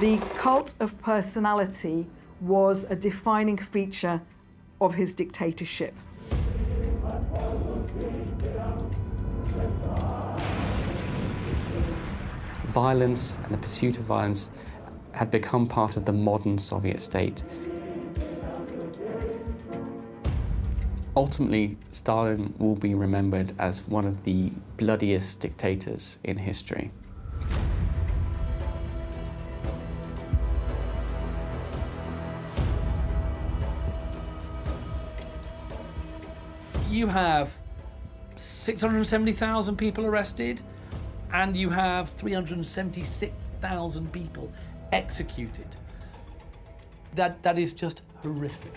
The cult of personality was a defining feature of his dictatorship. Violence and the pursuit of violence had become part of the modern Soviet state. Ultimately, Stalin will be remembered as one of the bloodiest dictators in history. You have 670,000 people arrested, and you have 376,000 people executed. That is just horrific.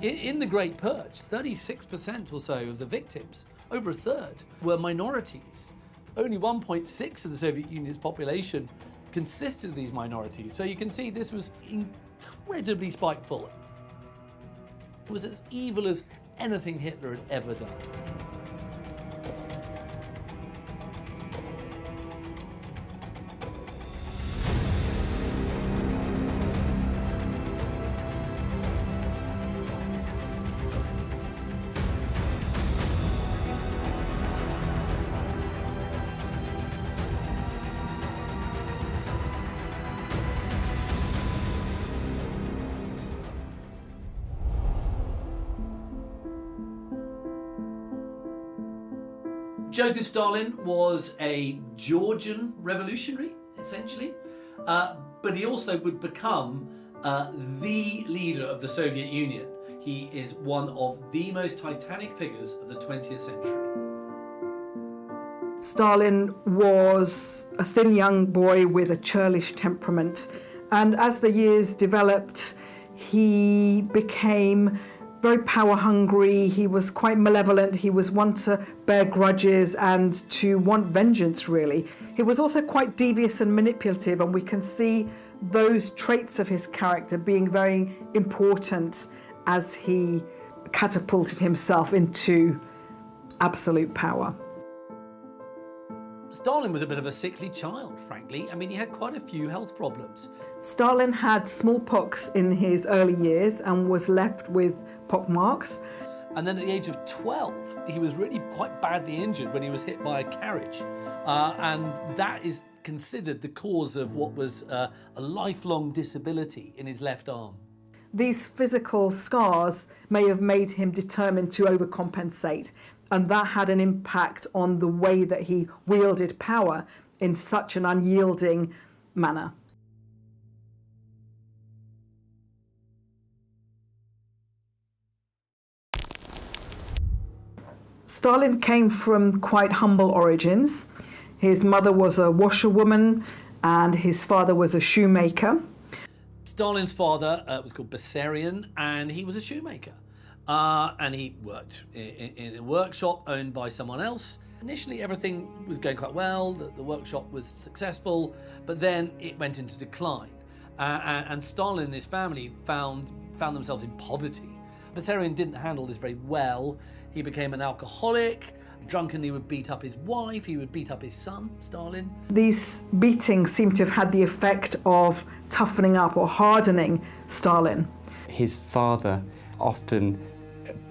In the Great Purge, 36% or so of the victims, over a third, were minorities. Only 1.6% of the Soviet Union's population consisted of these minorities. So you can see this was incredibly spiteful. It was as evil as anything Hitler had ever done. Joseph Stalin was a Georgian revolutionary, essentially, but he also would become the leader of the Soviet Union. He is one of the most titanic figures of the 20th century. Stalin was a thin young boy with a churlish temperament, and as the years developed, he became very power hungry. He was quite malevolent. He was one to bear grudges and to want vengeance, really. He was also quite devious and manipulative, and we can see those traits of his character being very important as he catapulted himself into absolute power. Stalin was a bit of a sickly child, frankly. I mean, he had quite a few health problems. Stalin had smallpox in his early years and was left with pockmarks. And then at the age of 12, he was really quite badly injured when he was hit by a carriage. And that is considered the cause of what was a lifelong disability in his left arm. These physical scars may have made him determined to overcompensate, and that had an impact on the way that he wielded power in such an unyielding manner. Stalin came from quite humble origins. His mother was a washerwoman and his father was a shoemaker. Stalin's father was called Vissarion, and he was a shoemaker. And he worked in a workshop owned by someone else. Initially, everything was going quite well, the workshop was successful, but then it went into decline. And Stalin and his family found themselves in poverty. Vissarion didn't handle this very well. He became an alcoholic. Drunkenly would beat up his wife, he would beat up his son, Stalin. These beatings seem to have had the effect of toughening up or hardening Stalin. His father, often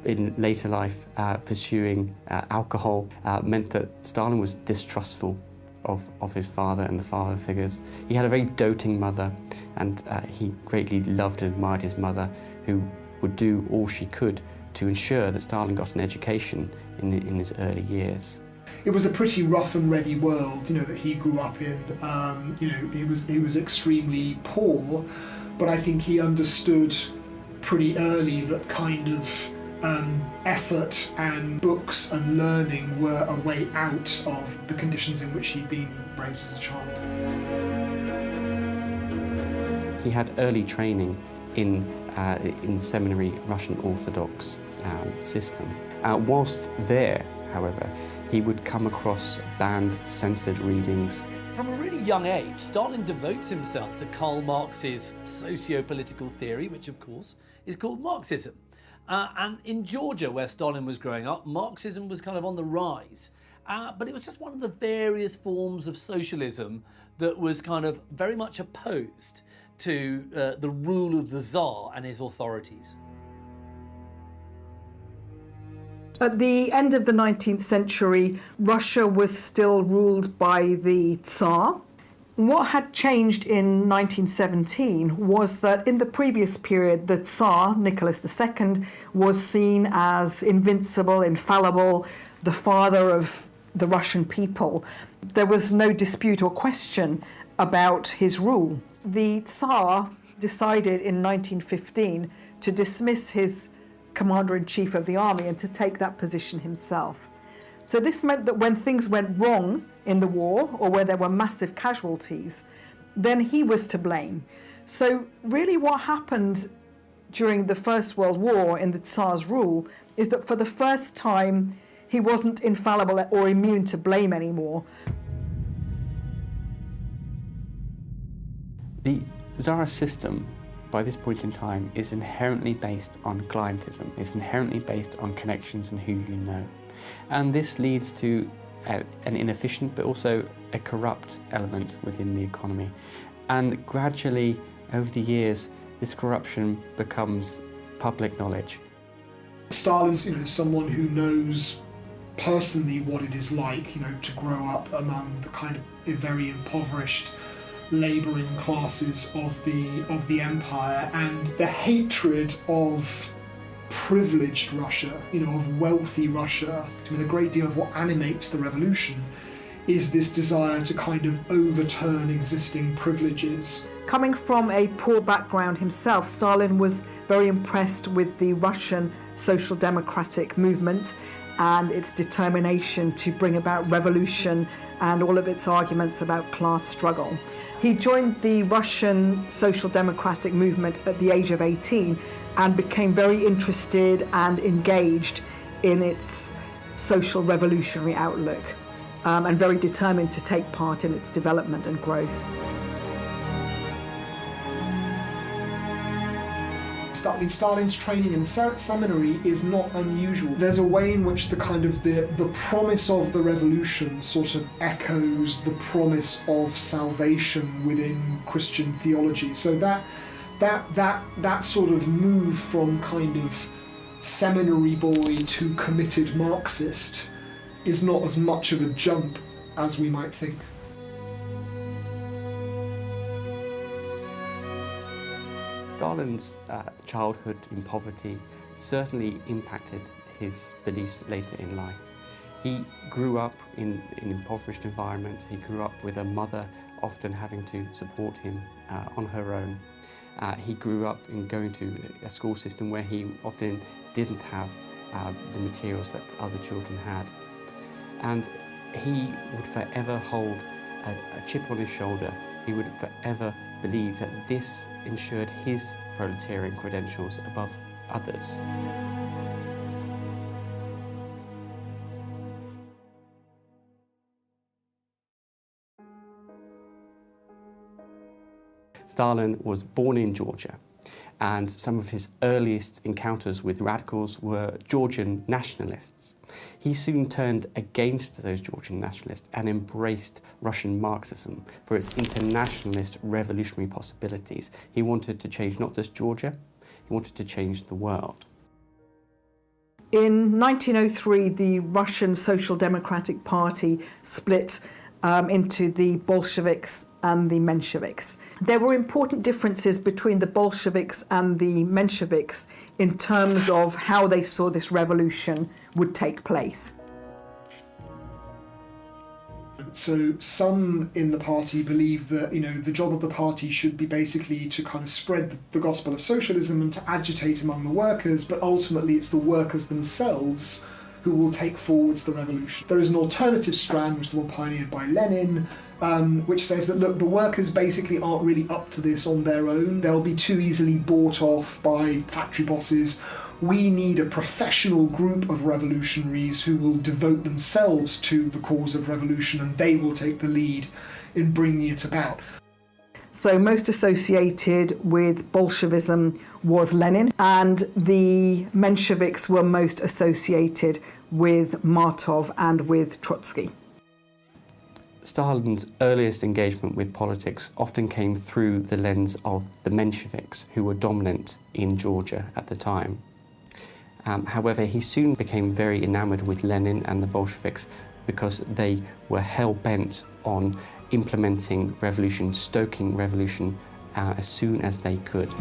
in later life pursuing alcohol, meant that Stalin was distrustful of his father and the father figures. He had a very doting mother, and he greatly loved and admired his mother, who would do all she could to ensure that Stalin got an education in his early years. It was a pretty rough and ready world, that he grew up in. He was extremely poor, but I think he understood pretty early that kind of effort and books and learning were a way out of the conditions in which he'd been raised as a child. He had early training in the seminary Russian Orthodox system. Whilst there, however, he would come across banned, censored readings. From a really young age, Stalin devotes himself to Karl Marx's socio-political theory, which of course is called Marxism. And in Georgia, where Stalin was growing up, Marxism was kind of on the rise. but it was just one of the various forms of socialism that was kind of very much opposed to the rule of the Tsar and his authorities. At the end of the 19th century, Russia was still ruled by the Tsar. What had changed in 1917 was that in the previous period, the Tsar, Nicholas II, was seen as invincible, infallible, the father of the Russian people. There was no dispute or question about his rule. The Tsar decided in 1915 to dismiss his commander-in-chief of the army and to take that position himself. So this meant that when things went wrong in the war, or where there were massive casualties, then he was to blame. So really what happened during the First World War in the Tsar's rule is that for the first time he wasn't infallible or immune to blame anymore. The Tsarist system, by this point in time, is inherently based on clientism. It's inherently based on connections and who you know. And this leads to an inefficient but also a corrupt element within the economy. And gradually, over the years, this corruption becomes public knowledge. Stalin's, someone who knows personally what it is like, to grow up among the kind of very impoverished labouring classes of the empire, and the hatred of privileged Russia, of wealthy Russia. A great deal of what animates the revolution is this desire to kind of overturn existing privileges. Coming from a poor background himself, Stalin was very impressed with the Russian social democratic movement and its determination to bring about revolution and all of its arguments about class struggle. He joined the Russian social democratic movement at the age of 18 and became very interested and engaged in its social revolutionary outlook, and very determined to take part in its development and growth. Stalin's training in seminary is not unusual. There's a way in which the promise of the revolution sort of echoes the promise of salvation within Christian theology. So that sort of move from kind of seminary boy to committed Marxist is not as much of a jump as we might think. Stalin's childhood in poverty certainly impacted his beliefs later in life. He grew up in an impoverished environment. He grew up with a mother often having to support him on her own. He grew up in going to a school system where he often didn't have the materials that other children had. And he would forever hold a chip on his shoulder. He would forever believe that this ensured his proletarian credentials above others. Stalin was born in Georgia, and some of his earliest encounters with radicals were Georgian nationalists. He soon turned against those Georgian nationalists and embraced Russian Marxism for its internationalist revolutionary possibilities. He wanted to change not just Georgia, he wanted to change the world. In 1903, the Russian Social Democratic Party split into the Bolsheviks and the Mensheviks. There were important differences between the Bolsheviks and the Mensheviks in terms of how they saw this revolution would take place. So some in the party believe that, the job of the party should be basically to kind of spread the gospel of socialism and to agitate among the workers, but ultimately it's the workers themselves who will take forwards the revolution. There is an alternative strand, which is the one pioneered by Lenin, which says that, look, the workers basically aren't really up to this on their own. They'll be too easily bought off by factory bosses. We need a professional group of revolutionaries who will devote themselves to the cause of revolution, and they will take the lead in bringing it about. So most associated with Bolshevism was Lenin, and the Mensheviks were most associated with Martov and with Trotsky. Stalin's earliest engagement with politics often came through the lens of the Mensheviks, who were dominant in Georgia at the time. However, he soon became very enamoured with Lenin and the Bolsheviks because they were hell-bent on implementing revolution, stoking revolution as soon as they could.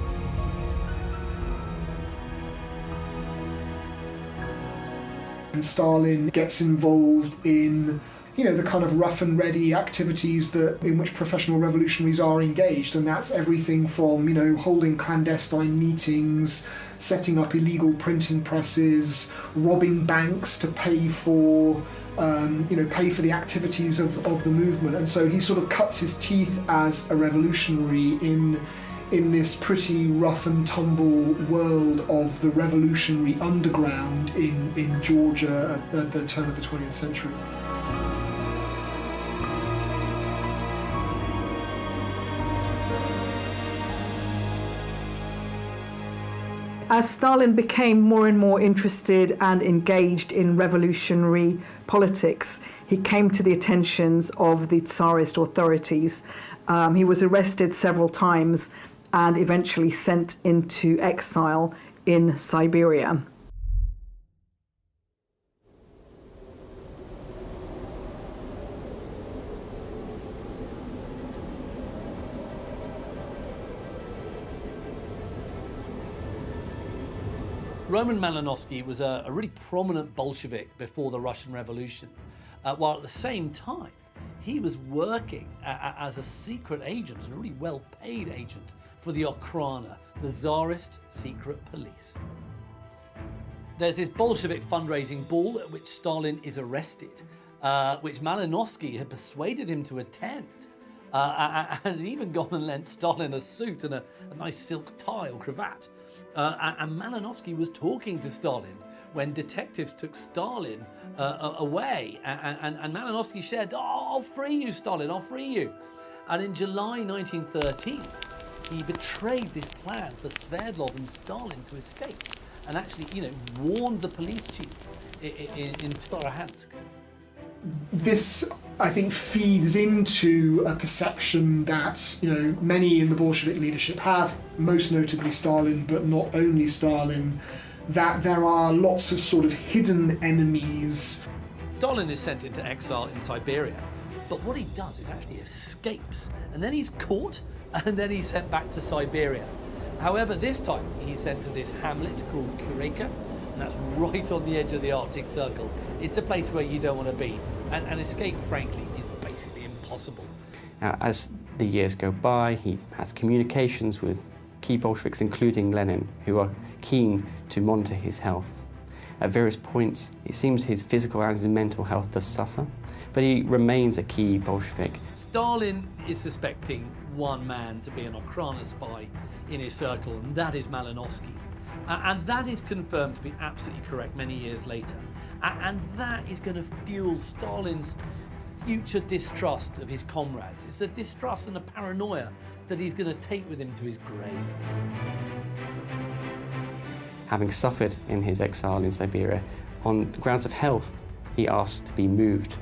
And Stalin gets involved in, the kind of rough and ready activities in which professional revolutionaries are engaged, and that's everything from, holding clandestine meetings, setting up illegal printing presses, robbing banks to pay for the activities of the movement. And so he sort of cuts his teeth as a revolutionary in this pretty rough and tumble world of the revolutionary underground in Georgia at the turn of the 20th century. As Stalin became more and more interested and engaged in revolutionary politics, he came to the attentions of the Tsarist authorities. He was arrested several times and eventually sent into exile in Siberia. Roman Malinovsky was a really prominent Bolshevik before the Russian Revolution, while at the same time he was working as a secret agent, a really well-paid agent for the Okhrana, the Tsarist secret police. There's this Bolshevik fundraising ball at which Stalin is arrested, which Malinovsky had persuaded him to attend, and had even gone and lent Stalin a suit and a nice silk tie or cravat. And Malinovsky was talking to Stalin when detectives took Stalin away. And Malinovsky said, I'll free you, Stalin, I'll free you. And in July 1913, he betrayed this plan for Sverdlov and Stalin to escape and actually, warned the police chief in Torohansk. This, I think, feeds into a perception that, many in the Bolshevik leadership have, most notably Stalin, but not only Stalin, that there are lots of sort of hidden enemies. Stalin is sent into exile in Siberia, but what he does is actually escapes, and then he's caught, and then he's sent back to Siberia. However, this time he's sent to this hamlet called Kureka, and that's right on the edge of the Arctic Circle. It's a place where you don't want to be, and escape, frankly, is basically impossible. Now, as the years go by, he has communications with key Bolsheviks, including Lenin, who are keen to monitor his health. At various points, it seems his physical and his mental health does suffer, but he remains a key Bolshevik. Stalin is suspecting one man to be an Okhrana spy in his circle, and that is Malinovsky. And that is confirmed to be absolutely correct many years later. And that is going to fuel Stalin's future distrust of his comrades. It's a distrust and a paranoia that he's going to take with him to his grave. Having suffered in his exile in Siberia, on the grounds of health, he asked to be moved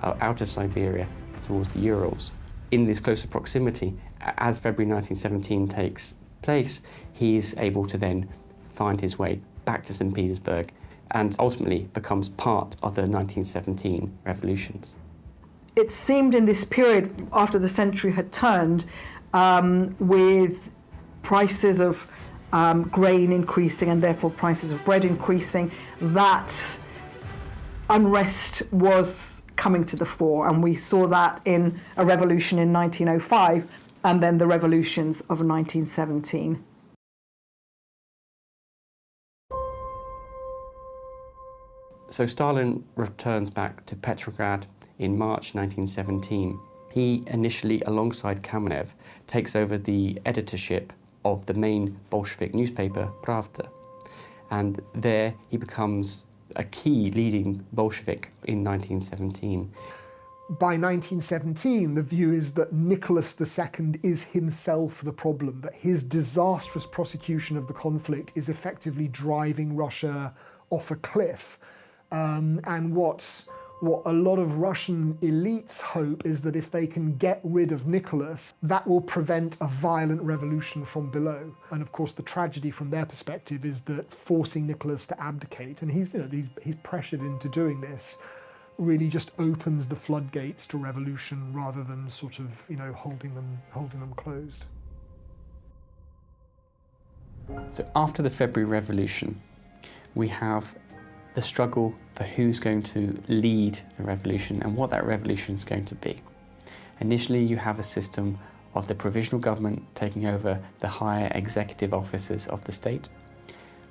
out of Siberia towards the Urals. In this closer proximity, as February 1917 takes place, he's able to then find his way back to St. Petersburg and ultimately becomes part of the 1917 revolutions. It seemed in this period, after the century had turned, with prices of grain increasing and therefore prices of bread increasing, that unrest was coming to the fore, and we saw that in a revolution in 1905 and then the revolutions of 1917. So Stalin returns back to Petrograd in March 1917. He initially, alongside Kamenev, takes over the editorship of the main Bolshevik newspaper, Pravda. And there he becomes a key leading Bolshevik in 1917. By 1917, the view is that Nicholas II is himself the problem, that his disastrous prosecution of the conflict is effectively driving Russia off a cliff. And what a lot of Russian elites hope is that if they can get rid of Nicholas, that will prevent a violent revolution from below. And of course, the tragedy from their perspective is that forcing Nicholas to abdicate, and he's pressured into doing this, really just opens the floodgates to revolution rather than sort of, holding them closed. So after the February Revolution, we have the struggle for who's going to lead the revolution and what that revolution is going to be. Initially, you have a system of the provisional government taking over the higher executive offices of the state,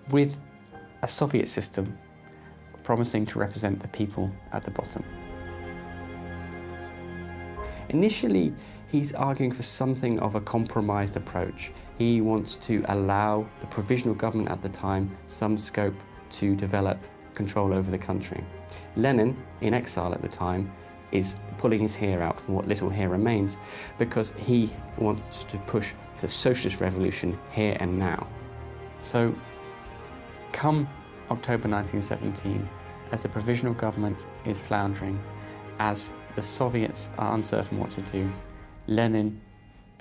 with a Soviet system promising to represent the people at the bottom. Initially, he's arguing for something of a compromised approach. He wants to allow the provisional government at the time some scope to develop control over the country. Lenin, in exile at the time, is pulling his hair out from what little hair remains because he wants to push for socialist revolution here and now. So, come October 1917, as the provisional government is floundering, as the Soviets are uncertain what to do, Lenin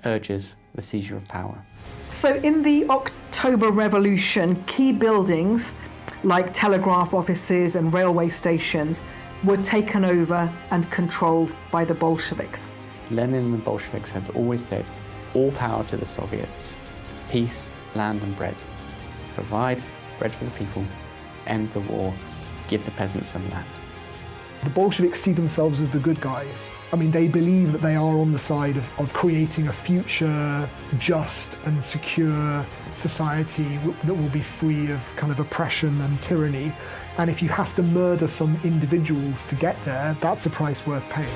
urges the seizure of power. So in the October Revolution, key buildings like telegraph offices and railway stations were taken over and controlled by the Bolsheviks. Lenin and the Bolsheviks have always said, all power to the Soviets, peace, land and bread. Provide bread for the people, end the war, give the peasants some land. The Bolsheviks see themselves as the good guys. I mean, they believe that they are on the side of creating a future, just and secure society that will be free of kind of oppression and tyranny. And if you have to murder some individuals to get there, that's a price worth paying.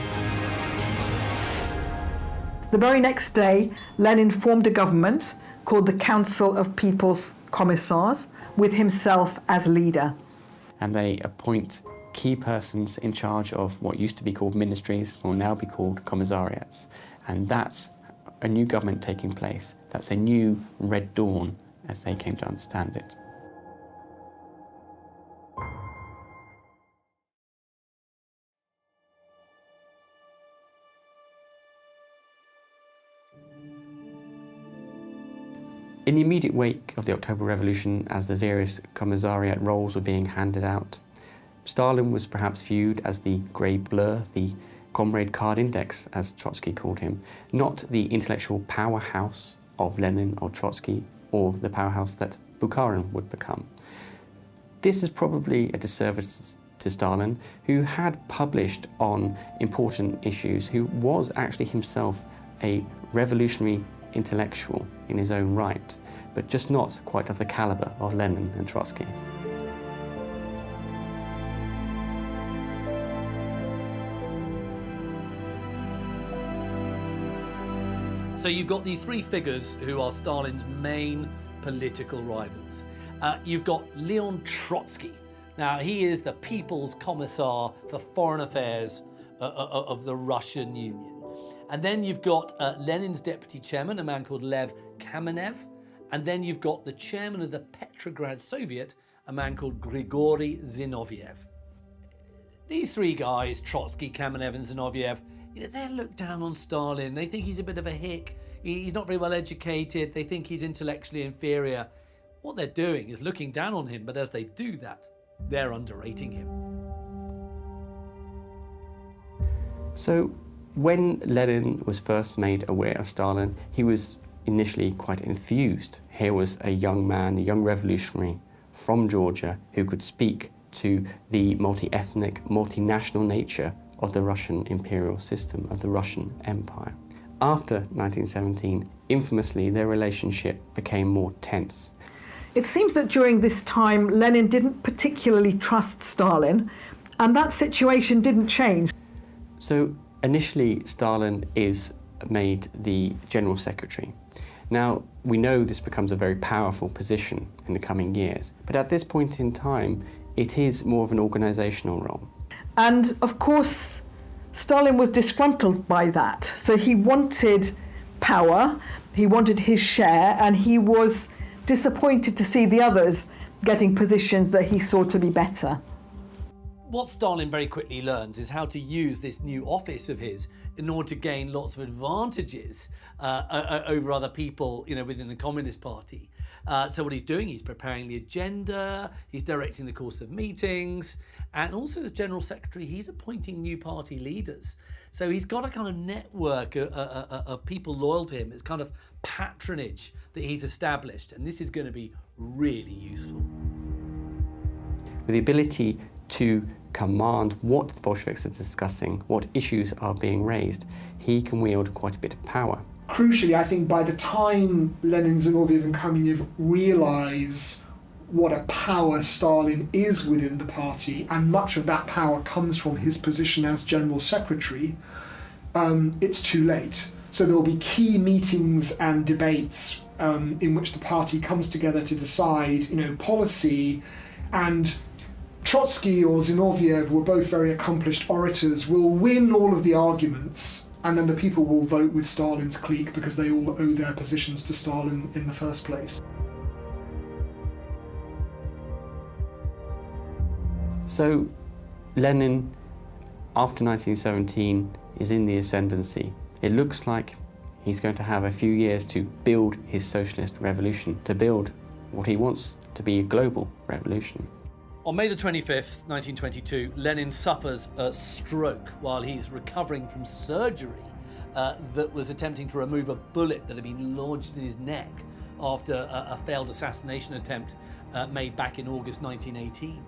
The very next day, Lenin formed a government called the Council of People's Commissars, with himself as leader. And they appoint key persons in charge of what used to be called ministries, will now be called commissariats. And that's a new government taking place. That's a new Red Dawn, as they came to understand it. In the immediate wake of the October Revolution, as the various commissariat roles were being handed out, Stalin was perhaps viewed as the grey blur, the comrade card index, as Trotsky called him, not the intellectual powerhouse of Lenin or Trotsky, or the powerhouse that Bukharin would become. This is probably a disservice to Stalin, who had published on important issues, who was actually himself a revolutionary intellectual in his own right, but just not quite of the caliber of Lenin and Trotsky. So you've got these three figures who are Stalin's main political rivals. You've got Leon Trotsky. Now, he is the People's Commissar for Foreign Affairs of the Russian Union. And then you've got Lenin's deputy chairman, a man called Lev Kamenev. And then you've got the chairman of the Petrograd Soviet, a man called Grigory Zinoviev. These three guys, Trotsky, Kamenev and Zinoviev, they look down on Stalin. They think he's a bit of a hick. He's not very well educated. They think he's intellectually inferior. What they're doing is looking down on him, but as they do that, they're underrating him. So when Lenin was first made aware of Stalin, he was initially quite enthused. Here was a young man, a young revolutionary from Georgia who could speak to the multi-ethnic, multinational nature of the Russian imperial system, of the Russian Empire. After 1917, infamously, their relationship became more tense. It seems that during this time, Lenin didn't particularly trust Stalin, and that situation didn't change. So initially, Stalin is made the general secretary. Now, we know this becomes a very powerful position in the coming years, but at this point in time, it is more of an organizational role. And of course, Stalin was disgruntled by that. So he wanted power, he wanted his share, and he was disappointed to see the others getting positions that he saw to be better. What Stalin very quickly learns is how to use this new office of his in order to gain lots of advantages over other people, within the Communist Party. So what he's doing, he's preparing the agenda, he's directing the course of meetings, and also as General Secretary, he's appointing new party leaders. So he's got a kind of network of people loyal to him. It's kind of patronage that he's established, and this is going to be really useful. With the ability to command what the Bolsheviks are discussing, what issues are being raised, he can wield quite a bit of power. Crucially, I think by the time Lenin, Zinoviev and Kamenev realise what a power Stalin is within the party, and much of that power comes from his position as General Secretary, it's too late. So there will be key meetings and debates in which the party comes together to decide, policy, and Trotsky or Zinoviev, who were both very accomplished orators, will win all of the arguments, and then the people will vote with Stalin's clique because they all owe their positions to Stalin in the first place. So Lenin, after 1917, is in the ascendancy. It looks like he's going to have a few years to build his socialist revolution, to build what he wants to be a global revolution. On May the 25th, 1922, Lenin suffers a stroke while he's recovering from surgery that was attempting to remove a bullet that had been lodged in his neck after a failed assassination attempt made back in August 1918.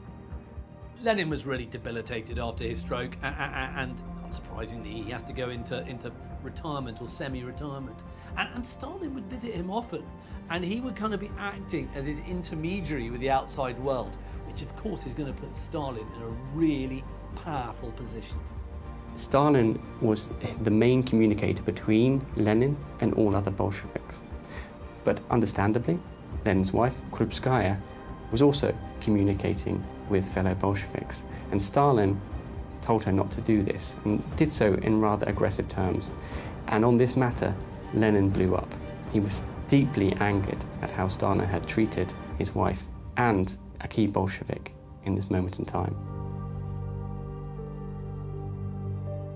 Lenin was really debilitated after his stroke, and unsurprisingly, he has to go into retirement or semi-retirement. And Stalin would visit him often, and he would kind of be acting as his intermediary with the outside world, which of course is going to put Stalin in a really powerful position. Stalin was the main communicator between Lenin and all other Bolsheviks. But understandably, Lenin's wife, Krupskaya, was also communicating with fellow Bolsheviks, and Stalin told her not to do this, and did so in rather aggressive terms. And on this matter, Lenin blew up. He was deeply angered at how Stalin had treated his wife and a key Bolshevik in this moment in time.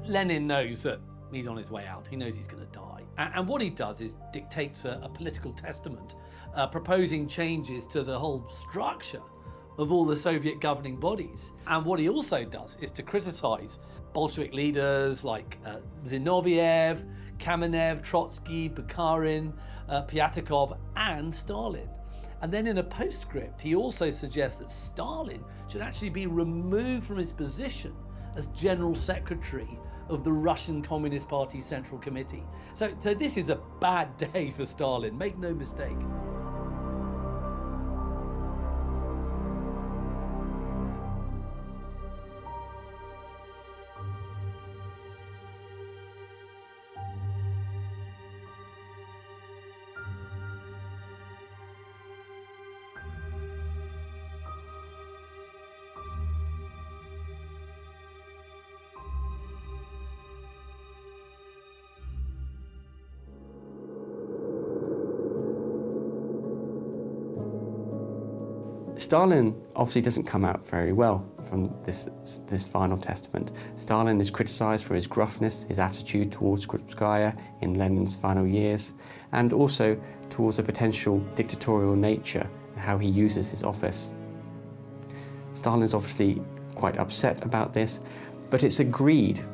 Lenin knows that he's on his way out. He knows he's going to die. And what he does is dictates a political testament, proposing changes to the whole structure of all the Soviet governing bodies. And what he also does is to criticize Bolshevik leaders like Zinoviev, Kamenev, Trotsky, Bukharin, Pyatakov, and Stalin. And then in a postscript, he also suggests that Stalin should actually be removed from his position as General Secretary of the Russian Communist Party Central Committee. So this is a bad day for Stalin, make no mistake. Stalin obviously doesn't come out very well from this final testament. Stalin is criticised for his gruffness, his attitude towards Krupskaya in Lenin's final years, and also towards a potential dictatorial nature and how he uses his office. Stalin is obviously quite upset about this, but it's agreed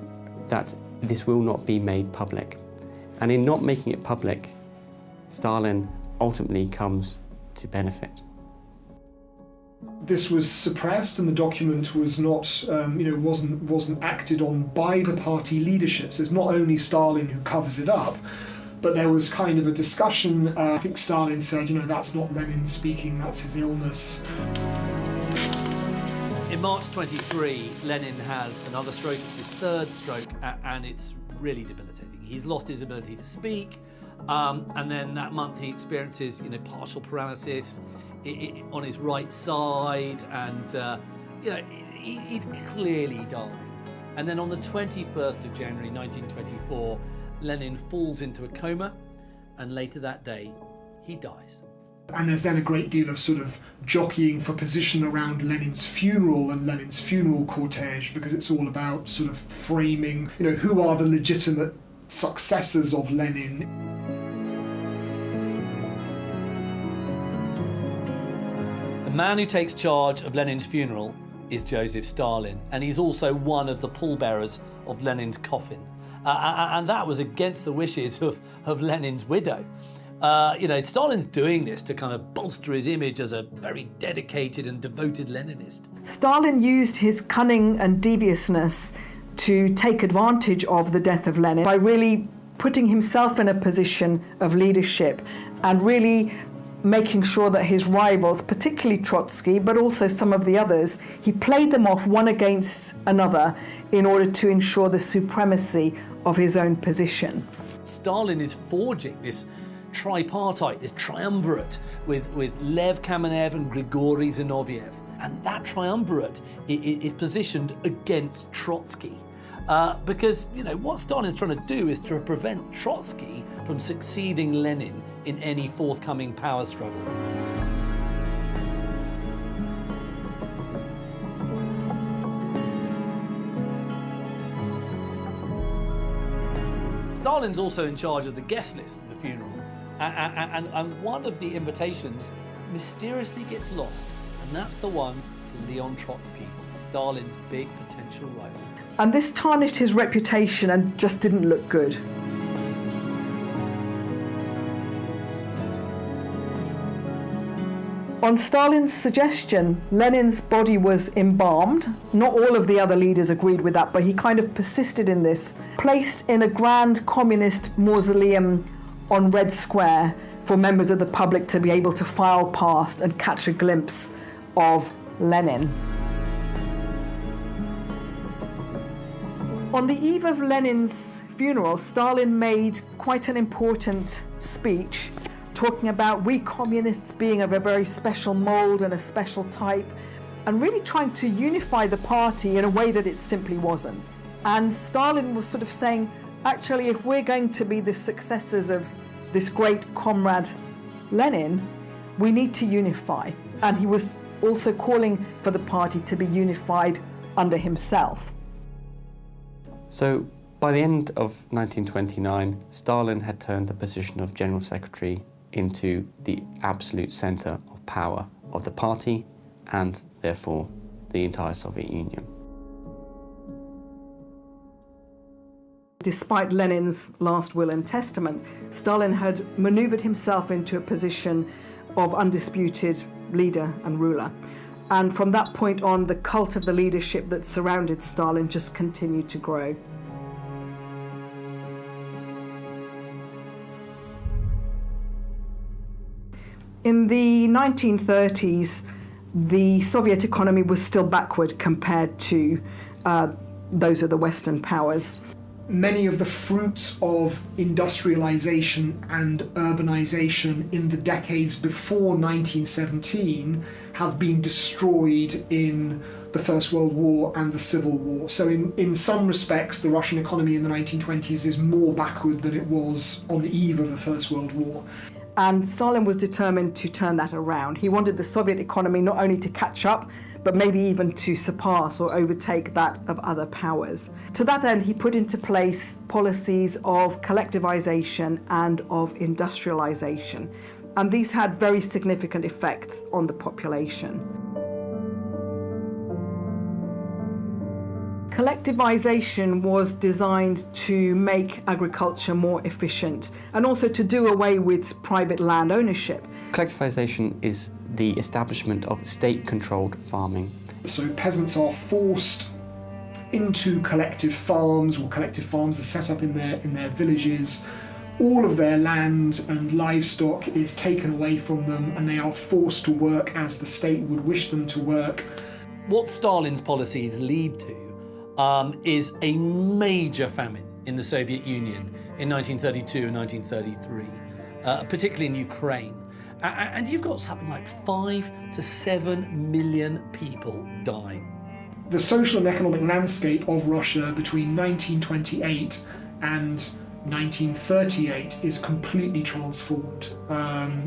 that this will not be made public. And in not making it public, Stalin ultimately comes to benefit. This was suppressed, and the document was not, wasn't acted on by the party leadership. So it's not only Stalin who covers it up, but there was kind of a discussion. I think Stalin said, that's not Lenin speaking, that's his illness. In March 23, Lenin has another stroke. It's his third stroke, and it's really debilitating. He's lost his ability to speak, and then that month he experiences, partial paralysis on his right side, and he's clearly dying. And then on the 21st of January 1924, Lenin falls into a coma, and later that day he dies. And there's then a great deal of sort of jockeying for position around Lenin's funeral and Lenin's funeral cortege, because it's all about sort of framing, who are the legitimate successors of Lenin. The man who takes charge of Lenin's funeral is Joseph Stalin, and he's also one of the pallbearers of Lenin's coffin. And that was against the wishes of Lenin's widow. Stalin's doing this to kind of bolster his image as a very dedicated and devoted Leninist. Stalin used his cunning and deviousness to take advantage of the death of Lenin by really putting himself in a position of leadership and really making sure that his rivals, particularly Trotsky, but also some of the others, he played them off one against another in order to ensure the supremacy of his own position. Stalin is forging this tripartite, this triumvirate with Lev Kamenev and Grigory Zinoviev. And that triumvirate is positioned against Trotsky. Because, what Stalin's trying to do is to prevent Trotsky from succeeding Lenin in any forthcoming power struggle. Stalin's also in charge of the guest list of the funeral, and one of the invitations mysteriously gets lost, and that's the one to Leon Trotsky, Stalin's big potential rival. And this tarnished his reputation and just didn't look good. On Stalin's suggestion, Lenin's body was embalmed. Not all of the other leaders agreed with that, but he kind of persisted in this. Placed in a grand communist mausoleum on Red Square for members of the public to be able to file past and catch a glimpse of Lenin. On the eve of Lenin's funeral, Stalin made quite an important speech talking about we communists being of a very special mould and a special type, and really trying to unify the party in a way that it simply wasn't. And Stalin was sort of saying, actually, if we're going to be the successors of this great comrade Lenin, we need to unify. And he was also calling for the party to be unified under himself. So by the end of 1929, Stalin had turned the position of General Secretary into the absolute centre of power of the party and therefore the entire Soviet Union. Despite Lenin's last will and testament, Stalin had manoeuvred himself into a position of undisputed leader and ruler. And from that point on, the cult of the leadership that surrounded Stalin just continued to grow. In the 1930s, the Soviet economy was still backward compared to those of the Western powers. Many of the fruits of industrialization and urbanization in the decades before 1917 have been destroyed in the First World War and the Civil War. So in some respects, the Russian economy in the 1920s is more backward than it was on the eve of the First World War. And Stalin was determined to turn that around. He wanted the Soviet economy not only to catch up, but maybe even to surpass or overtake that of other powers. To that end, he put into place policies of collectivization and of industrialization. And these had very significant effects on the population. Collectivization was designed to make agriculture more efficient and also to do away with private land ownership. Collectivization is the establishment of state-controlled farming. So peasants are forced into collective farms, or collective farms are set up in their villages. All of their land and livestock is taken away from them, and they are forced to work as the state would wish them to work. What Stalin's policies lead to is a major famine in the Soviet Union in 1932 and 1933, particularly in Ukraine. And you've got something like 5 to 7 million people dying. The social and economic landscape of Russia between 1928 and 1938 is completely transformed.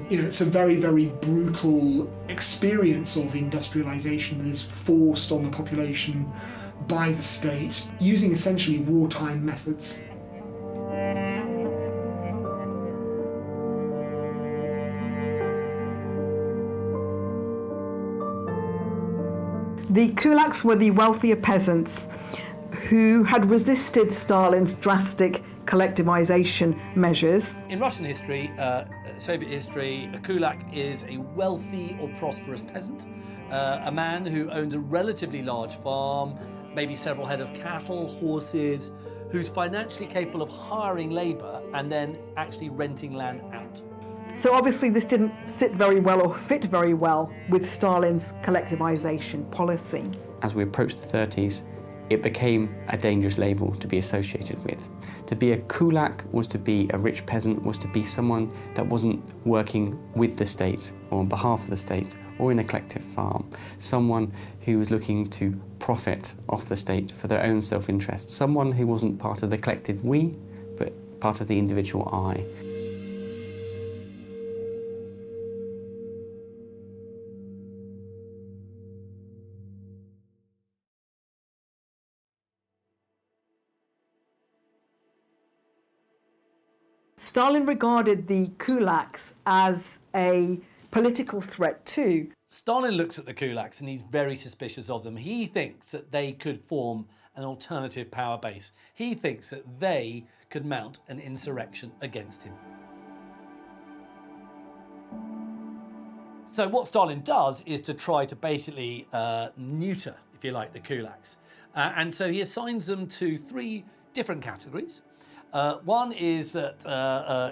It's a very, very brutal experience of industrialization that is forced on the population by the state, using essentially wartime methods. The kulaks were the wealthier peasants who had resisted Stalin's drastic collectivization measures. In Russian history, Soviet history, a kulak is a wealthy or prosperous peasant, a man who owns a relatively large farm, maybe several head of cattle, horses, who's financially capable of hiring labour and then actually renting land out. So obviously this didn't sit very well or fit very well with Stalin's collectivization policy. As we approached the 30s, it became a dangerous label to be associated with. To be a kulak was to be a rich peasant, was to be someone that wasn't working with the state or on behalf of the state or in a collective farm. Someone who was looking to profit off the state for their own self-interest. Someone who wasn't part of the collective we, but part of the individual I. Stalin regarded the kulaks as a political threat too. Stalin looks at the kulaks and he's very suspicious of them. He thinks that they could form an alternative power base. He thinks that they could mount an insurrection against him. So what Stalin does is to try to basically neuter, if you like, the kulaks. And so he assigns them to 3 different categories. One is that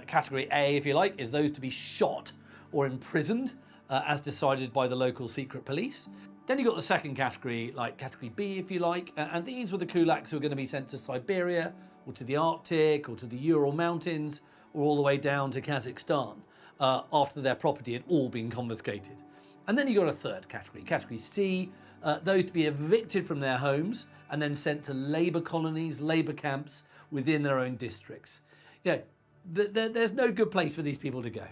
category A, if you like, is those to be shot or imprisoned as decided by the local secret police. Then you've got the second category, like category B, if you like, and these were the kulaks who are going to be sent to Siberia or to the Arctic or to the Ural Mountains or all the way down to Kazakhstan after their property had all been confiscated. And then you've got a third category, category C, those to be evicted from their homes and then sent to labour colonies, labour camps within their own districts. There's no good place for these people to go.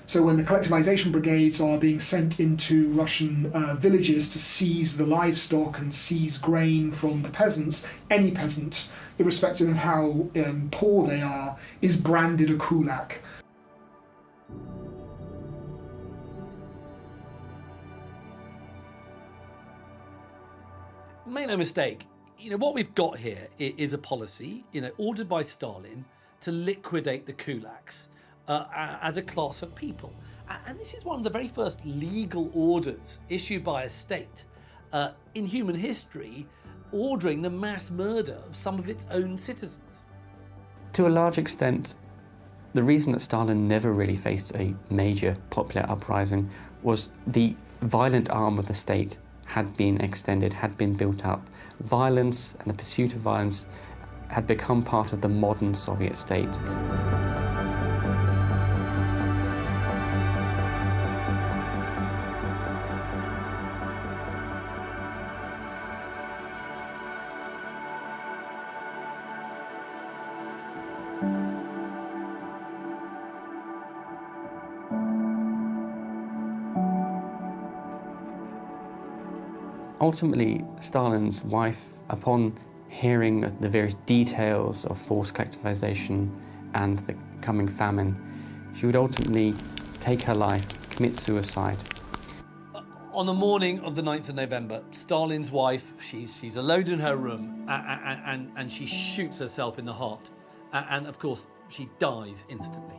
So when the collectivization brigades are being sent into Russian villages to seize the livestock and seize grain from the peasants, any peasant, irrespective of how poor they are, is branded a kulak. Make no mistake, what we've got here is a policy, ordered by Stalin to liquidate the kulaks as a class of people. And this is one of the very first legal orders issued by a state in human history, ordering the mass murder of some of its own citizens. To a large extent, the reason that Stalin never really faced a major popular uprising was the violent arm of the state had been extended, had been built up. Violence and the pursuit of violence had become part of the modern Soviet state. Ultimately, Stalin's wife, upon hearing the various details of forced collectivization and the coming famine, she would ultimately take her life, commit suicide. On the morning of the 9th of November, Stalin's wife, she's alone in her room and she shoots herself in the heart. And of course, she dies instantly.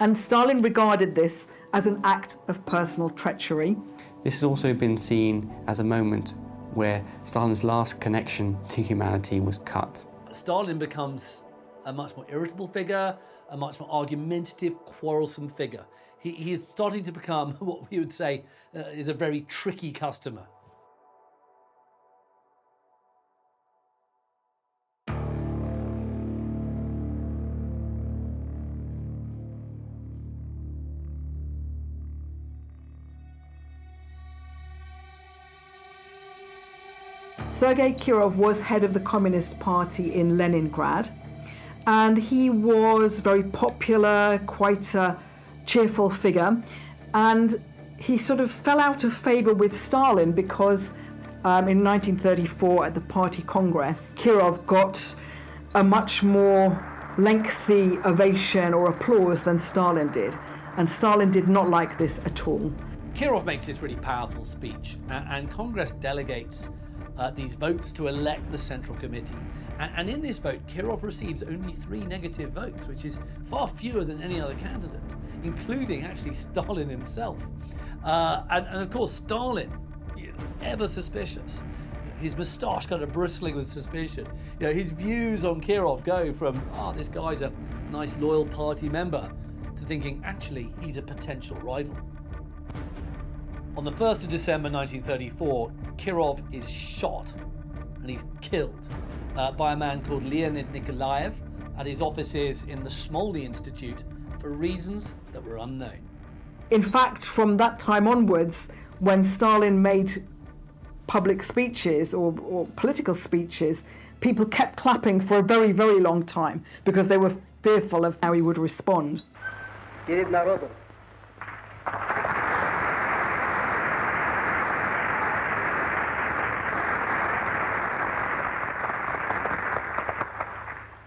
And Stalin regarded this as an act of personal treachery. This has also been seen as a moment where Stalin's last connection to humanity was cut. Stalin becomes a much more irritable figure, a much more argumentative, quarrelsome figure. He is starting to become what we would say is a very tricky customer. Sergei Kirov was head of the Communist Party in Leningrad, and he was very popular, quite a cheerful figure, and he sort of fell out of favour with Stalin because in 1934 at the party congress, Kirov got a much more lengthy ovation or applause than Stalin did, and Stalin did not like this at all. Kirov makes this really powerful speech, and Congress delegates these votes to elect the Central Committee. And in this vote, Kirov receives only 3 negative votes, which is far fewer than any other candidate, including actually Stalin himself. And of course, Stalin, ever suspicious, his moustache kind of bristling with suspicion. His views on Kirov go from, this guy's a nice loyal party member, to thinking, actually, he's a potential rival. On the 1st of December 1934, Kirov is shot and he's killed by a man called Leonid Nikolaev at his offices in the Smolny Institute for reasons that were unknown. In fact, from that time onwards, when Stalin made public speeches or political speeches, people kept clapping for a very, very long time because they were fearful of how he would respond. Перед народом.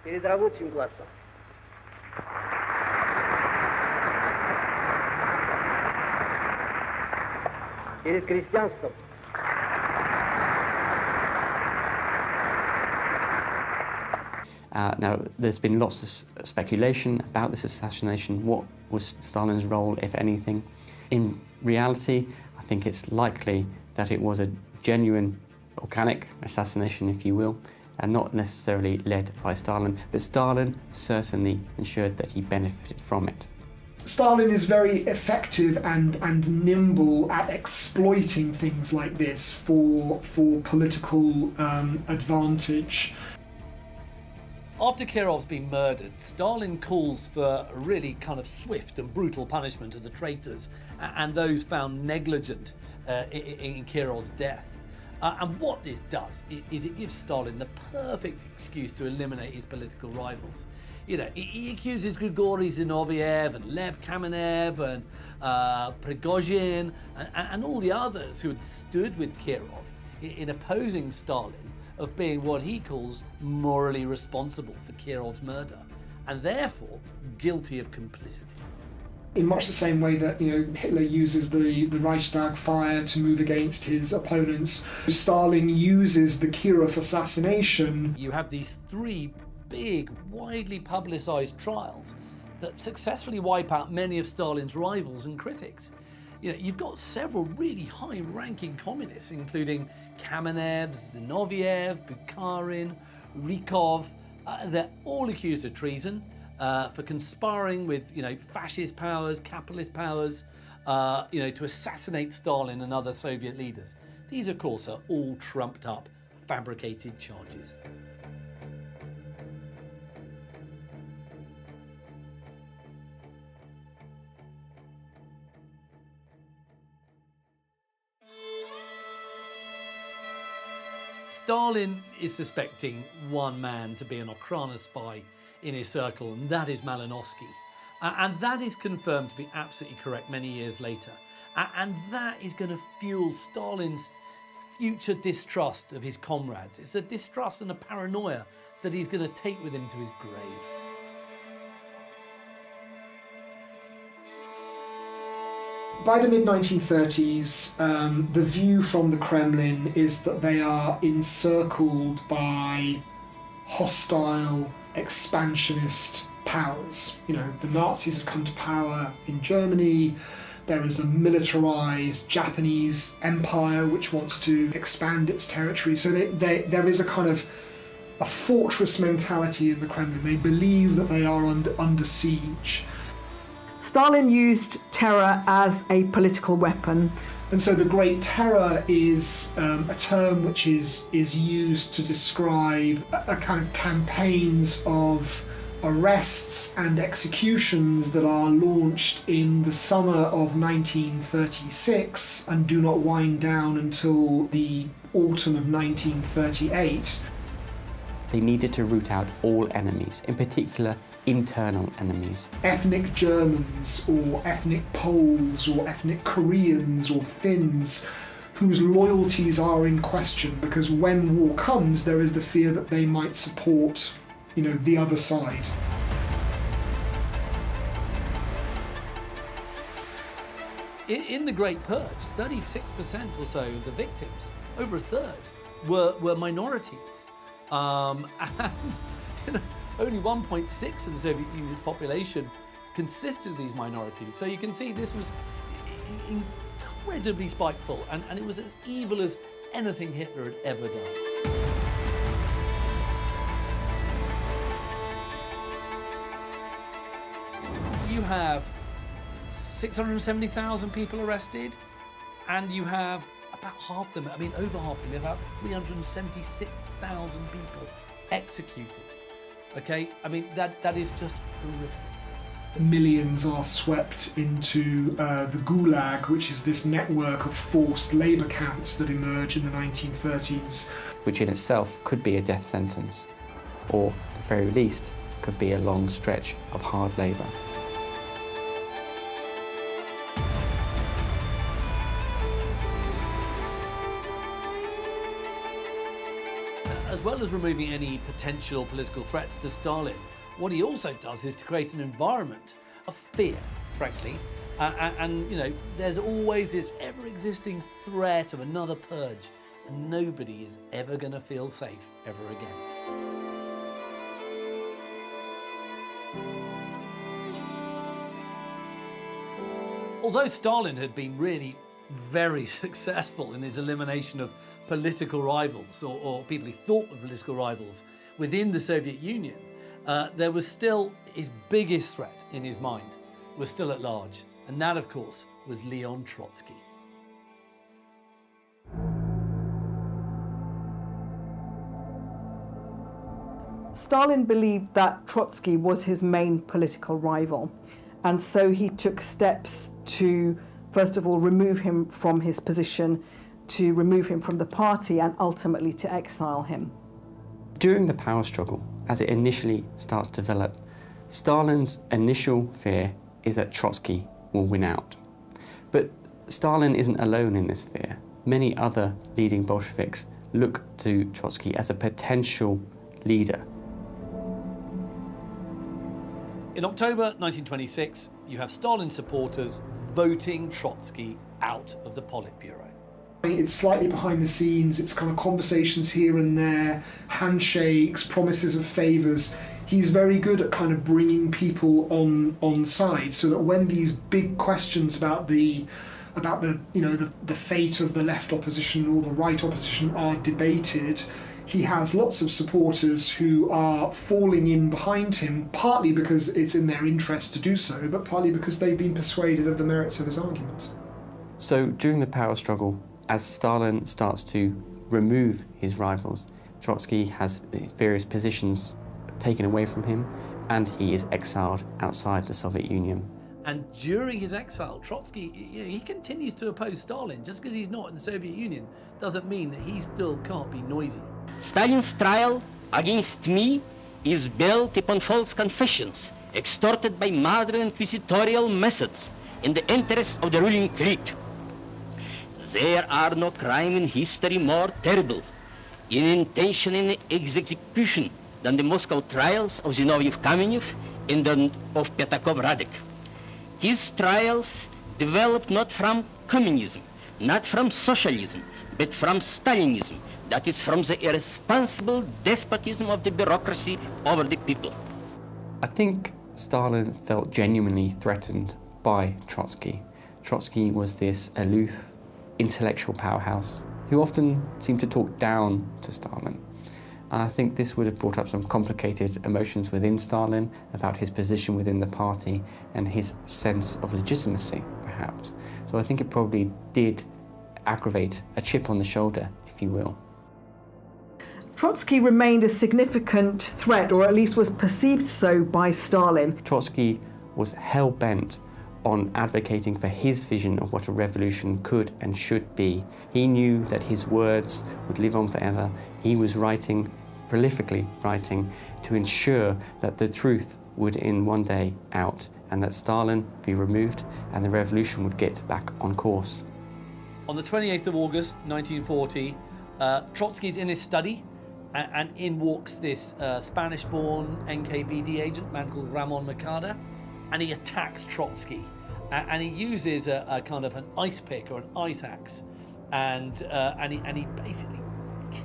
Перед рабочим классом. Перед крестьянством. Now, there's been lots of speculation about this assassination. What was Stalin's role, if anything? In reality, I think it's likely that it was a genuine, organic assassination, if you will, and not necessarily led by Stalin, but Stalin certainly ensured that he benefited from it. Stalin is very effective and nimble at exploiting things like this for political advantage. After Kirov's been murdered, Stalin calls for a really kind of swift and brutal punishment of the traitors and those found negligent in Kirov's death. And what this does is it gives Stalin the perfect excuse to eliminate his political rivals. He accuses Grigory Zinoviev and Lev Kamenev and Prigozhin and all the others who had stood with Kirov in opposing Stalin of being what he calls morally responsible for Kirov's murder, and therefore guilty of complicity. In much the same way that Hitler uses the Reichstag fire to move against his opponents, Stalin uses the Kirov assassination. You have these 3 big, widely publicized trials that successfully wipe out many of Stalin's rivals and critics. You've got several really high-ranking communists, including Kamenev, Zinoviev, Bukharin, Rykov. They're all accused of treason for conspiring with, fascist powers, capitalist powers, to assassinate Stalin and other Soviet leaders. These, of course, are all trumped-up, fabricated charges. Stalin is suspecting one man to be an Okhrana spy in his circle, and that is Malinovsky. And that is confirmed to be absolutely correct many years later. And that is going to fuel Stalin's future distrust of his comrades. It's a distrust and a paranoia that he's going to take with him to his grave. By the mid-1930s, the view from the Kremlin is that they are encircled by hostile, expansionist powers. The Nazis have come to power in Germany. There is a militarized Japanese empire which wants to expand its territory. So there is a kind of a fortress mentality in the Kremlin. They believe that they are under siege. Stalin used terror as a political weapon. And so the Great Terror is a term which is used to describe a kind of campaigns of arrests and executions that are launched in the summer of 1936 and do not wind down until the autumn of 1938. they needed to root out all enemies, in particular internal enemies. Ethnic Germans or ethnic Poles or ethnic Koreans or Finns whose loyalties are in question, because when war comes there is the fear that they might support, the other side. In the Great Purge, 36% or so of the victims, over a third, were minorities. And only 1.6 of the Soviet Union's population consisted of these minorities. So you can see this was incredibly spiteful, and it was as evil as anything Hitler had ever done. You have 670,000 people arrested, and you have about half them, over half them, about 376,000 people executed. Okay, that is just horrific. Millions are swept into the Gulag, which is this network of forced labour camps that emerge in the 1930s. Which in itself could be a death sentence, or at the very least, could be a long stretch of hard labour. As well as removing any potential political threats to Stalin, what he also does is to create an environment of fear, frankly. There's always this ever-existing threat of another purge, and nobody is ever going to feel safe ever again. Although Stalin had been really very successful in his elimination of political rivals, or people he thought were political rivals within the Soviet Union, there was still his biggest threat in his mind was still at large, and that, of course, was Leon Trotsky. Stalin believed that Trotsky was his main political rival, and so he took steps to, first of all, remove him from his position, to remove him from the party, and ultimately to exile him. During the power struggle, as it initially starts to develop, Stalin's initial fear is that Trotsky will win out. But Stalin isn't alone in this fear. Many other leading Bolsheviks look to Trotsky as a potential leader. In October 1926, you have Stalin supporters voting Trotsky out of the Politburo. It's slightly behind the scenes, it's kind of conversations here and there, handshakes, promises of favours. He's very good at kind of bringing people on side, so that when these big questions about the fate of the left opposition or the right opposition are debated, he has lots of supporters who are falling in behind him, partly because it's in their interest to do so, but partly because they've been persuaded of the merits of his arguments. So during the power struggle, as Stalin starts to remove his rivals, Trotsky has his various positions taken away from him, and he is exiled outside the Soviet Union. And during his exile, Trotsky, he continues to oppose Stalin. Just because he's not in the Soviet Union doesn't mean that he still can't be noisy. Stalin's trial against me is built upon false confessions, extorted by modern inquisitorial methods in the interest of the ruling clique. There are no crime in history more terrible in intention and execution than the Moscow trials of Zinoviev-Kamenev and of Petakov-Radek. His trials developed not from communism, not from socialism, but from Stalinism, that is, from the irresponsible despotism of the bureaucracy over the people. I think Stalin felt genuinely threatened by Trotsky. Trotsky was this aloof, intellectual powerhouse who often seemed to talk down to Stalin. And I think this would have brought up some complicated emotions within Stalin about his position within the party and his sense of legitimacy, perhaps. So I think it probably did aggravate a chip on the shoulder, if you will. Trotsky remained a significant threat, or at least was perceived so by Stalin. Trotsky was hell-bent on advocating for his vision of what a revolution could and should be. He knew that his words would live on forever. He was writing prolifically writing to ensure that the truth would in one day out and that Stalin be removed and the revolution would get back on course. On the 28th of August 1940, Trotsky's in his study, and in walks this Spanish-born NKVD agent, man called Ramon Mercader, and he attacks Trotsky. And he uses a kind of an ice pick or an ice axe, and he basically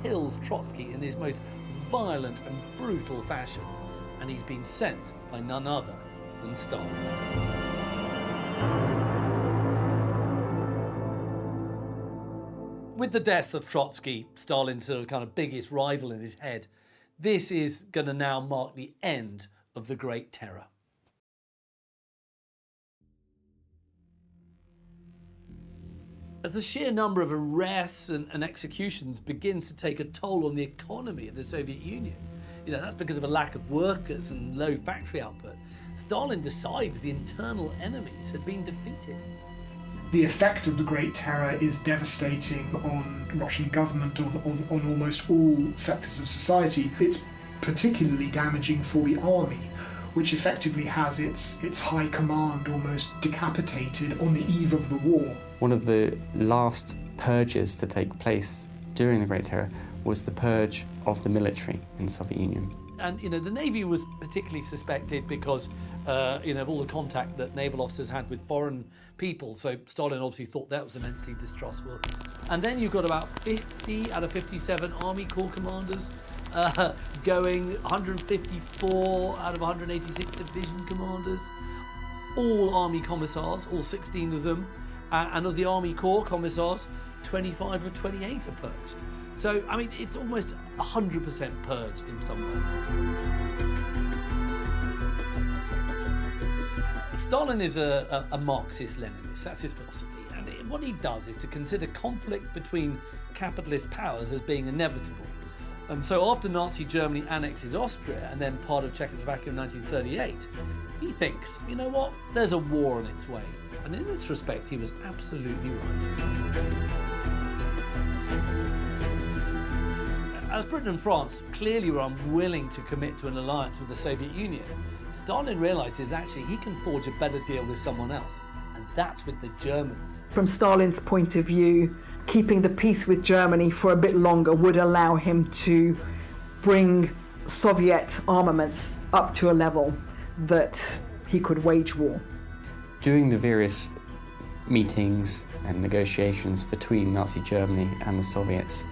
kills Trotsky in his most violent and brutal fashion. And he's been sent by none other than Stalin. With the death of Trotsky, Stalin's sort of kind of biggest rival in his head, this is going to now mark the end of the Great Terror. As the sheer number of arrests and executions begins to take a toll on the economy of the Soviet Union, that's because of a lack of workers and low factory output, Stalin decides the internal enemies had been defeated. The effect of the Great Terror is devastating on Russian government, on almost all sectors of society. It's particularly damaging for the army, which effectively has its high command almost decapitated on the eve of the war. One of the last purges to take place during the Great Terror was the purge of the military in the Soviet Union. And the Navy was particularly suspected because of all the contact that naval officers had with foreign people. So Stalin obviously thought that was immensely distrustful. And then you've got about 50 out of 57 Army Corps commanders going, 154 out of 186 division commanders, all Army commissars, all 16 of them, and of the Army Corps commissars, 25 or 28 are purged. So, it's almost 100% purge in some ways. Stalin is a Marxist-Leninist, that's his philosophy. And what he does is to consider conflict between capitalist powers as being inevitable. And so after Nazi Germany annexes Austria and then part of Czechoslovakia in 1938, he thinks, you know what, there's a war on its way. And in this respect, he was absolutely right. As Britain and France clearly were unwilling to commit to an alliance with the Soviet Union, Stalin realizes actually he can forge a better deal with someone else, and that's with the Germans. From Stalin's point of view, keeping the peace with Germany for a bit longer would allow him to bring Soviet armaments up to a level that he could wage war. During the various meetings and negotiations between Nazi Germany and the Soviets,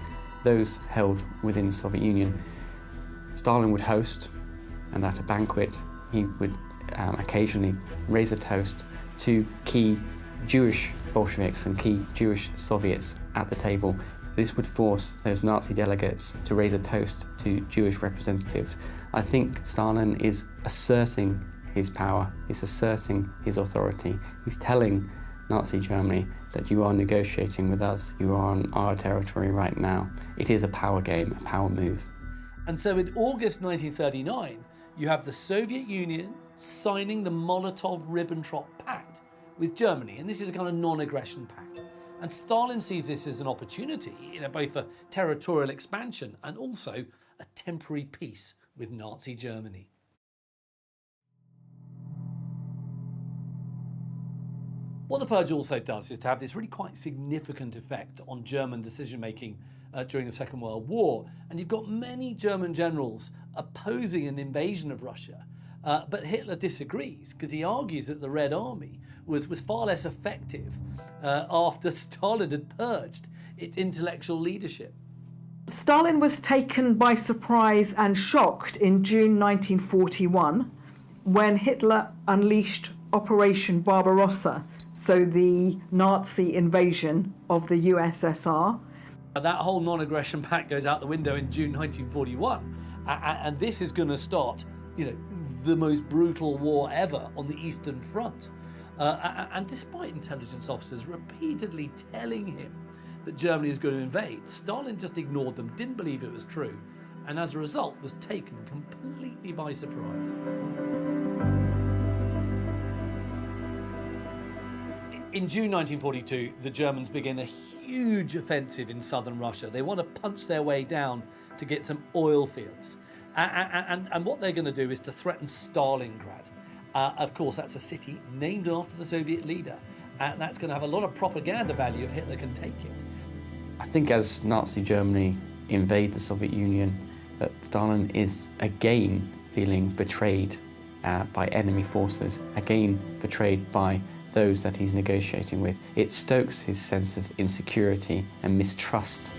those held within the Soviet Union, Stalin would host, and at a banquet he would occasionally raise a toast to key Jewish Bolsheviks and key Jewish Soviets at the table. This would force those Nazi delegates to raise a toast to Jewish representatives. I think Stalin is asserting his power, he's asserting his authority. He's telling Nazi Germany that you are negotiating with us, you are on our territory right now. It is a power game, a power move. And so in August 1939, you have the Soviet Union signing the Molotov-Ribbentrop Pact with Germany, and this is a kind of non-aggression pact. And Stalin sees this as an opportunity, both for territorial expansion and also a temporary peace with Nazi Germany. What the purge also does is to have this really quite significant effect on German decision-making during the Second World War. And you've got many German generals opposing an invasion of Russia. But Hitler disagrees because he argues that the Red Army was far less effective after Stalin had purged its intellectual leadership. Stalin was taken by surprise and shocked in June 1941 when Hitler unleashed Operation Barbarossa, so the Nazi invasion of the USSR. That whole non-aggression pact goes out the window in June 1941, and this is going to start, the most brutal war ever on the Eastern Front. And despite intelligence officers repeatedly telling him that Germany is going to invade, Stalin just ignored them, didn't believe it was true, and as a result was taken completely by surprise. In June 1942, the Germans begin a huge offensive in southern Russia. They want to punch their way down to get some oil fields. And what they're going to do is to threaten Stalingrad. Of course, that's a city named after the Soviet leader. And that's going to have a lot of propaganda value if Hitler can take it. I think as Nazi Germany invade the Soviet Union, that Stalin is again feeling betrayed by enemy forces, again betrayed by those that he's negotiating with. It stokes his sense of insecurity and mistrust.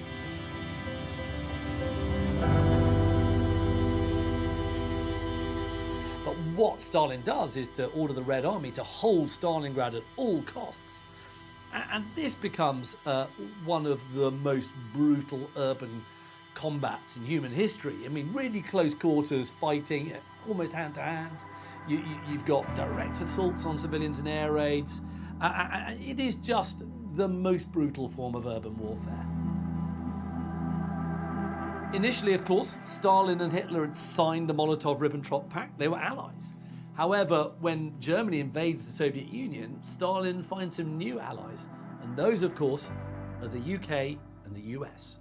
But what Stalin does is to order the Red Army to hold Stalingrad at all costs. And this becomes one of the most brutal urban combats in human history. I mean, really close quarters fighting, almost hand to hand. You've got direct assaults on civilians and air raids. It is just the most brutal form of urban warfare. Initially, of course, Stalin and Hitler had signed the Molotov-Ribbentrop Pact. They were allies. However, when Germany invades the Soviet Union, Stalin finds some new allies. And those, of course, are the UK and the US.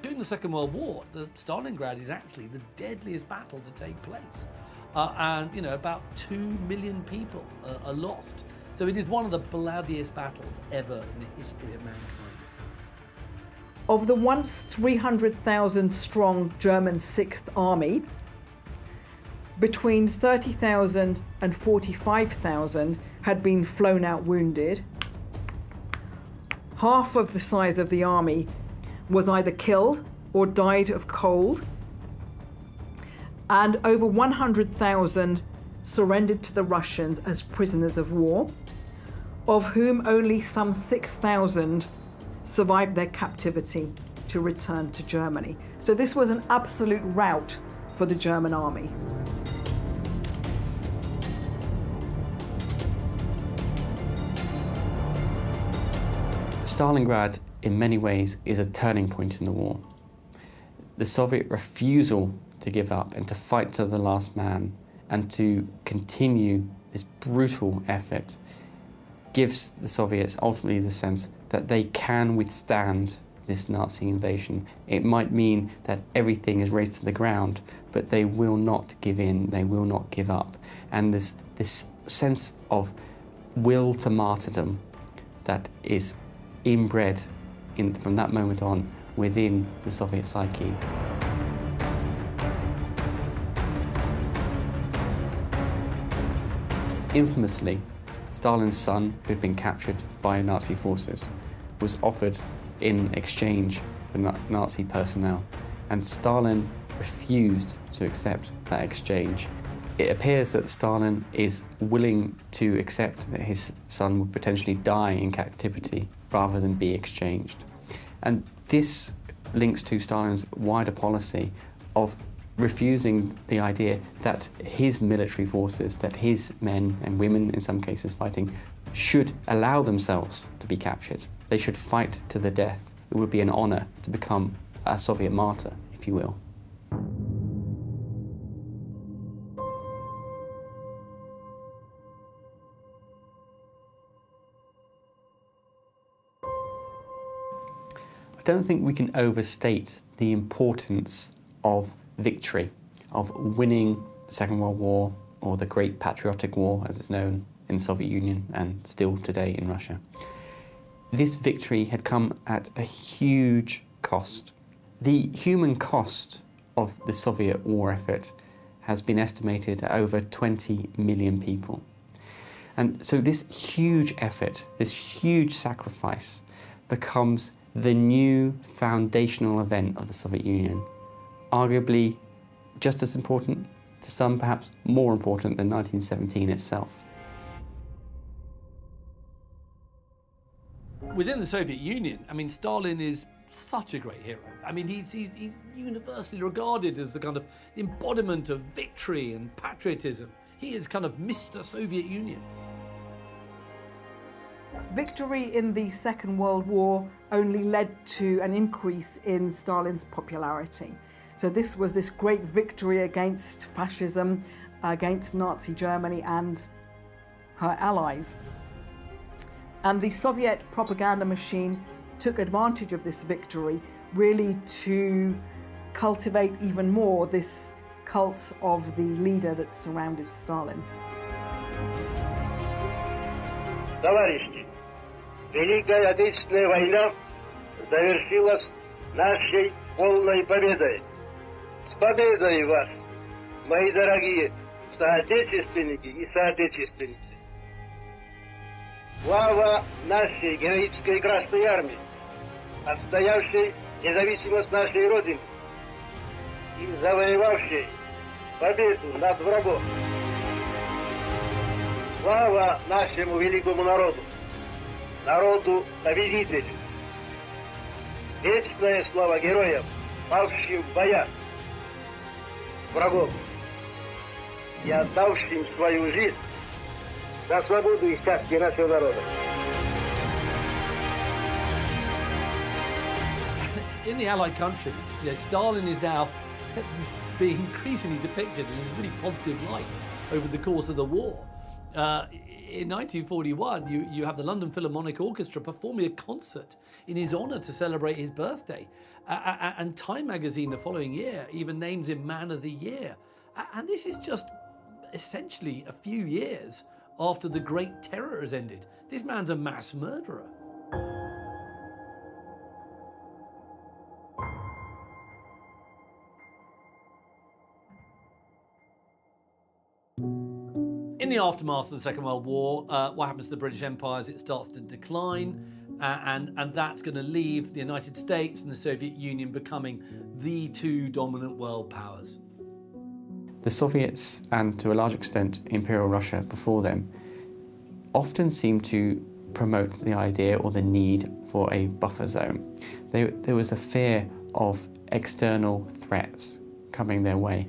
During the Second World War, the Stalingrad is actually the deadliest battle to take place. And, you know, about 2 million people are lost. So it is one of the bloodiest battles ever in the history of mankind. Of the once 300,000 strong German 6th Army, between 30,000 and 45,000 had been flown out wounded. Half of the size of the army was either killed or died of cold, and over 100,000 surrendered to the Russians as prisoners of war, of whom only some 6,000 survived their captivity to return to Germany. So this was an absolute rout for the German army. Stalingrad, in many ways, is a turning point in the war. The Soviet refusal to give up and to fight to the last man and to continue this brutal effort gives the Soviets ultimately the sense that they can withstand this Nazi invasion. It might mean that everything is razed to the ground, but they will not give in, they will not give up. And this sense of will to martyrdom that is inbred from that moment on within the Soviet psyche. Infamously, Stalin's son, who had been captured by Nazi forces, was offered in exchange for Nazi personnel, and Stalin refused to accept that exchange. It appears that Stalin is willing to accept that his son would potentially die in captivity rather than be exchanged. And this links to Stalin's wider policy of refusing the idea that his military forces, that his men and women, in some cases fighting, should allow themselves to be captured. They should fight to the death. It would be an honor to become a Soviet martyr, if you will. I don't think we can overstate the importance of victory, of winning the Second World War, or the Great Patriotic War, as it's known in the Soviet Union and still today in Russia. This victory had come at a huge cost. The human cost of the Soviet war effort has been estimated at over 20 million people. And so this huge effort, this huge sacrifice, becomes the new foundational event of the Soviet Union, arguably just as important, to some perhaps more important than 1917 itself. Within the Soviet Union, I mean, Stalin is such a great hero. I mean, he's universally regarded as the kind of embodiment of victory and patriotism. He is kind of Mr. Soviet Union. Victory in the Second World War only led to an increase in Stalin's popularity. So this was this great victory against fascism, against Nazi Germany and her allies. And the Soviet propaganda machine took advantage of this victory really to cultivate even more this cult of the leader that surrounded Stalin. Товарищи, Великая Отечественная война завершилась нашей полной победой. С победой вас, мои дорогие соотечественники и соотечественницы! Слава нашей героической Красной Армии, отстоявшей независимость нашей Родины и завоевавшей победу над врагом. Слава нашему великому народу, народу-победителю. Вечная слава героям, павшим в боях с врагом и отдавшим свою жизнь за свободу и счастье нашего народа. In the Allied countries, Stalin is now being increasingly depicted in this really positive light over the course of the war. In 1941, you have the London Philharmonic Orchestra performing a concert in his honour to celebrate his birthday. And Time magazine the following year even names him Man of the Year. And this is just essentially a few years after the Great Terror has ended. This man's a mass murderer. In the aftermath of the Second World War, what happens to the British Empire is it starts to decline, and that's going to leave the United States and the Soviet Union becoming the two dominant world powers. The Soviets, and to a large extent Imperial Russia before them, often seem to promote the idea or the need for a buffer zone. There was a fear of external threats coming their way.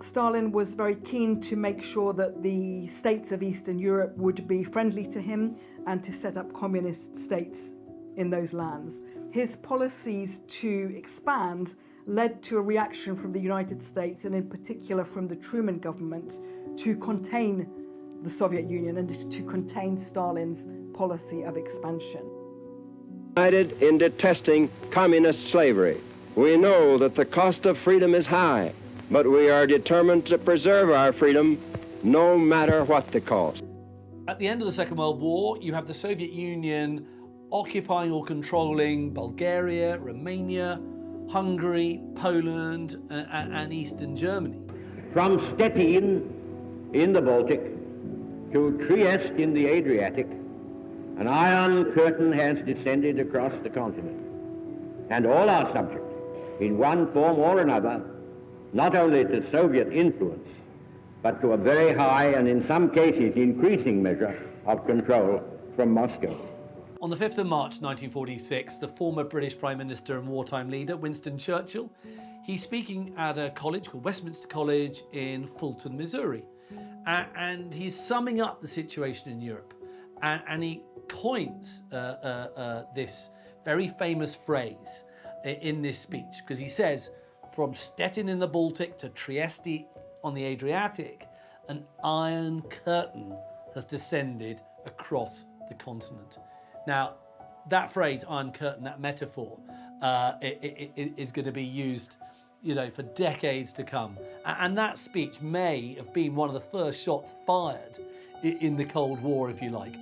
Stalin was very keen to make sure that the states of Eastern Europe would be friendly to him and to set up communist states in those lands. His policies to expand led to a reaction from the United States, and in particular from the Truman government, to contain the Soviet Union and to contain Stalin's policy of expansion. United in detesting communist slavery. We know that the cost of freedom is high, but we are determined to preserve our freedom no matter what the cost. At the end of the Second World War, you have the Soviet Union occupying or controlling Bulgaria, Romania, Hungary, Poland, and Eastern Germany. From Stettin in the Baltic to Trieste in the Adriatic, an iron curtain has descended across the continent, and all are subject, in one form or another, not only to Soviet influence, but to a very high and in some cases increasing measure of control from Moscow. On the 5th of March 1946, the former British Prime Minister and wartime leader, Winston Churchill, he's speaking at a college called Westminster College in Fulton, Missouri. And he's summing up the situation in Europe. And he coins this very famous phrase in this speech, because he says, from Stettin in the Baltic to Trieste on the Adriatic, an iron curtain has descended across the continent. Now, that phrase, iron curtain, that metaphor, is going to be used, for decades to come. And that speech may have been one of the first shots fired in the Cold War, if you like.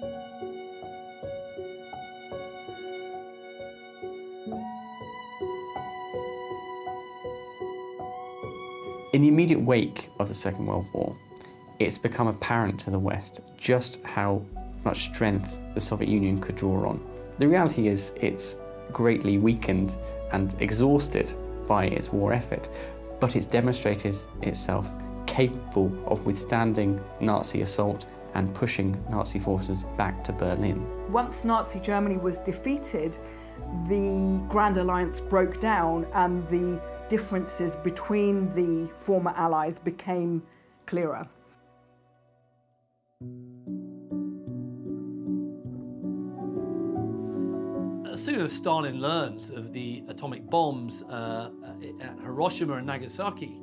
In the immediate wake of the Second World War, it's become apparent to the West just how much strength the Soviet Union could draw on. The reality is it's greatly weakened and exhausted by its war effort, but it's demonstrated itself capable of withstanding Nazi assault and pushing Nazi forces back to Berlin. Once Nazi Germany was defeated, the Grand Alliance broke down and the differences between the former Allies became clearer. As soon as Stalin learns of the atomic bombs at Hiroshima and Nagasaki,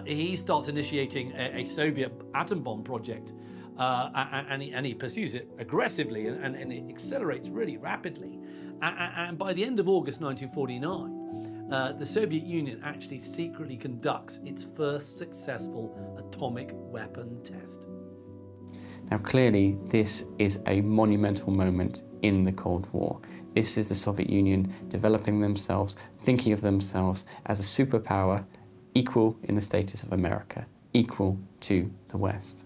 he starts initiating a Soviet atom bomb project, and he pursues it aggressively, and it accelerates really rapidly. And by the end of August 1949, the Soviet Union actually secretly conducts its first successful atomic weapon test. Now clearly this is a monumental moment in the Cold War. This is the Soviet Union developing themselves, thinking of themselves as a superpower equal in the status of America, equal to the West.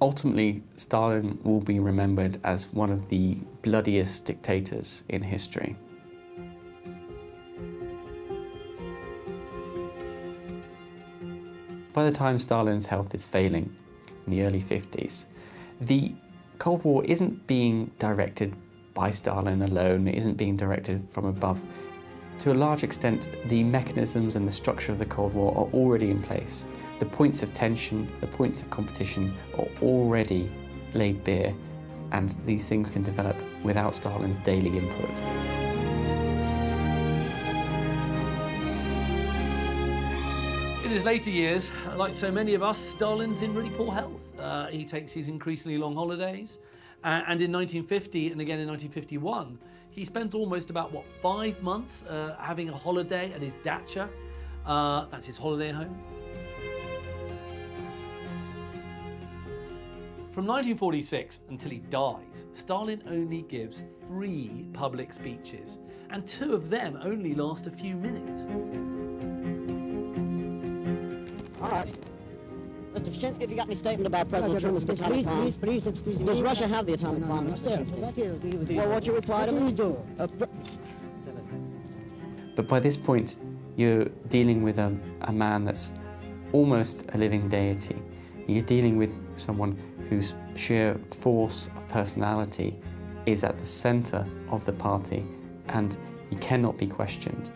Ultimately, Stalin will be remembered as one of the bloodiest dictators in history. By the time Stalin's health is failing, in the early 50s, the Cold War isn't being directed by Stalin alone, it isn't being directed from above. To a large extent, the mechanisms and the structure of the Cold War are already in place. The points of tension, the points of competition are already laid bare, and these things can develop without Stalin's daily input. In his later years, like so many of us, Stalin's in really poor health. He takes his increasingly long holidays, and in 1950 and again in 1951, he spends almost about, 5 months having a holiday at his dacha. That's his holiday home. From 1946 until he dies, Stalin only gives 3 public speeches, and 2 of them only last a few minutes. All right. Mr. Vyshinsky, have you got any statement about President Truman's atomic bomb? Please excuse me. Does Russia have the atomic bomb? Well, what's your reply to that? But by this point, you're dealing with a man that's almost a living deity. You're dealing with someone whose sheer force of personality is at the center of the party, and he cannot be questioned.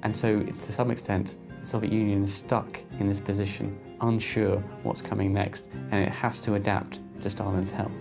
And so, to some extent, the Soviet Union is stuck in this position, unsure what's coming next, and it has to adapt to Stalin's health.